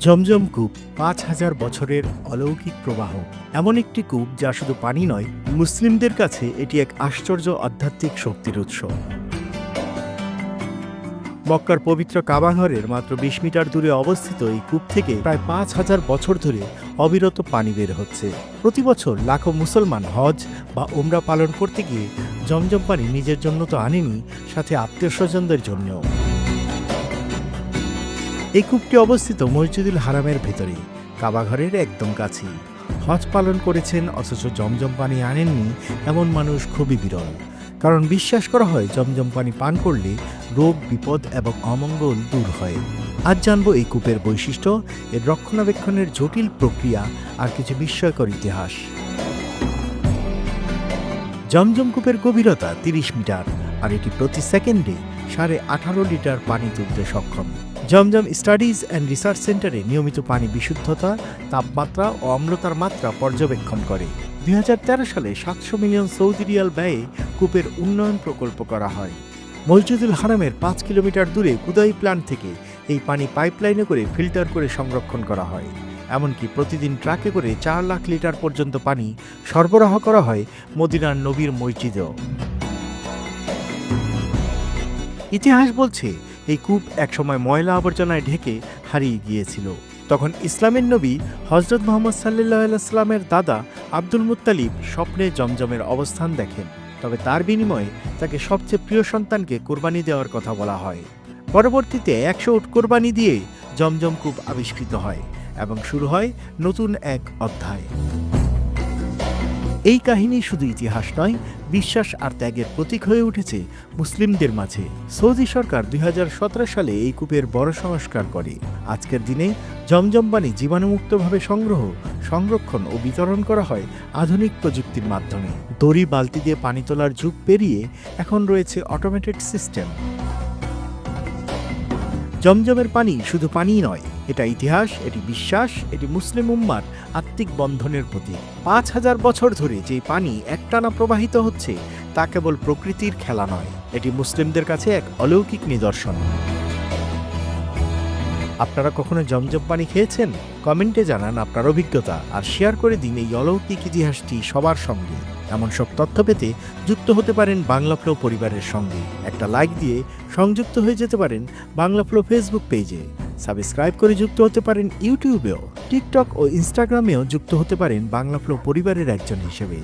জমজম কূপ ৫,০০০ বছরের অলৌকিক প্রবাহ। এমন একটি কূপ যা শুধু পানি নয়, মুসলিমদের কাছে এটি এক আশ্চর্য আধ্যাত্মিক শক্তির উৎস। মক্কার পবিত্র কাবাঘরের মাত্র ২০ মিটার দূরে অবস্থিত এই কূপ থেকে প্রায় ৫,০০০ বছর ধরে অবিরত পানি বের হচ্ছে। প্রতি বছর লাখো মুসলমান হজ বা উমরা পালন করতে গিয়ে জমজম পানি নিজের জন্য তো আনেনি, সাথে আত্মীয় স্বজনদের জন্যও। এই কূপটি অবস্থিত মসজিদুল হারামের ভেতরে, কাবাঘরের একদম কাছেই। হজ পালন করেছেন অথচ জমজম পানি আনেননি এমন মানুষ খুবই বিরল, কারণ বিশ্বাস করা হয় জমজম পানি পান করলে রোগ, বিপদ এবং অমঙ্গল দূর হয়। আজ জানব এই কূপের বৈশিষ্ট্য, এর রক্ষণাবেক্ষণের জটিল প্রক্রিয়া আর কিছু বিস্ময়কর ইতিহাস। জমজম কূপের গভীরতা ৩০ মিটার, আর এটি প্রতি সেকেন্ডে 18.5 লিটার পানি তুলতে সক্ষম। জমজম স্টাডিজ অ্যান্ড রিসার্চ সেন্টারে নিয়মিত পানি বিশুদ্ধতা, তাপমাত্রা ও অম্লতার মাত্রা পর্যবেক্ষণ করে। ২০১৩ সালে ৭০০ মিলিয়ন সৌদি রিয়াল ব্যয়ে কূপের উন্নয়ন প্রকল্প করা হয়। মসজিদুল হারামের ৫ কিলোমিটার দূরে কুদাই প্ল্যান্ট থেকে এই পানি পাইপলাইনে করে ফিল্টার করে সংরক্ষণ করা হয়। এমনকি প্রতিদিন ট্রাকে করে ৪ লাখ লিটার পর্যন্ত পানি সরবরাহ করা হয় মদিনার নবীর মসজিদেও। ইতিহাস বলছে এই কূপ একসময় ময়লা আবর্জনায় ঢেকে হারিয়ে গিয়েছিল। তখন ইসলামের নবী হযরত মুহাম্মদ সাল্লাল্লাহু আলাইহি ওয়াসাল্লামের দাদা আব্দুল মুত্তালিব স্বপ্নে জমজমের অবস্থান দেখেন। তবে তার বিনিময়ে তাকে সবচেয়ে প্রিয় সন্তানকে কোরবানি দেওয়ার কথা বলা হয়। পরবর্তীতে ১০০ উট কোরবানি দিয়ে জমজম কূপ আবিষ্কৃত হয় এবং শুরু হয় নতুন এক অধ্যায়। এই কাহিনী শুধু ইতিহাস নয়, বিশ্বাস আর ত্যাগের প্রতীক হয়ে উঠেছে মুসলিমদের মাঝে। সৌদি সরকার ২০১৭ সালে এই কূপের বড় সংস্কার করে। আজকের দিনে জমজম পানি জীবাণুমুক্তভাবে সংগ্রহ, সংরক্ষণ ও বিতরণ করা হয় আধুনিক প্রযুক্তির মাধ্যমে। দড়ি, বালতি দিয়ে পানি তোলার যুগ পেরিয়ে এখন রয়েছে অটোমেটেড সিস্টেম। জমজমের পানি শুধু পানিই নয়, এটা ইতিহাস, এটি বিশ্বাস, এটি মুসলিম উম্মার আত্মিক বন্ধনের প্রতীক। ৫,০০০ বছর ধরে যে পানি একটানা প্রবাহিত হচ্ছে তা কেবল প্রকৃতির খেলা নয়, এটি মুসলিমদের কাছে এক অলৌকিক নিদর্শন। আপনারা কখনো জমজম পানি খেয়েছেন? কমেন্টে জানান আপনার অভিজ্ঞতা আর শেয়ার করে দিন এই অলৌকিক ইতিহাসটি সবার সঙ্গে। এমন সব তথ্য পেতে যুক্ত হতে পারেন বাংলা ফ্লো পরিবারের সঙ্গে। একটা লাইক দিয়ে সংযুক্ত হয়ে যেতে পারেন বাংলা ফ্লো ফেসবুক পেজে। সাবস্ক্রাইব করে যুক্ত হতে পারেন ইউটিউবেও, টিকটক ও ইনস্টাগ্রামেও যুক্ত হতে পারেন বাংলা ফ্লো পরিবারের একজন হিসেবে।